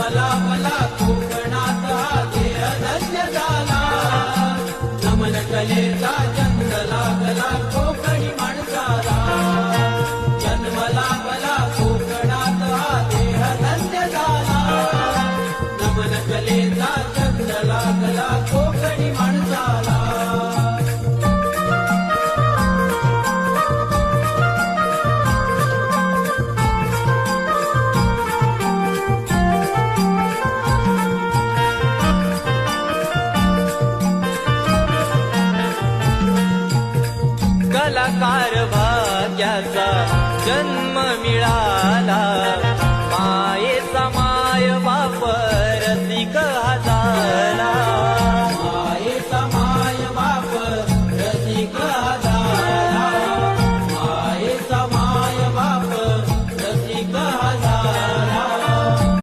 जन्मला मला कोकणात हा देह धन्य झाला. नमन कलेचा चंद लागला कोकणी माणसाला. जन्मला मला कोकणात हा देह धन्य झाला. नमन कलेचा चंद लागला कोकणी माणसाला. कलाकार भाग्याचा जन्म मिळाला.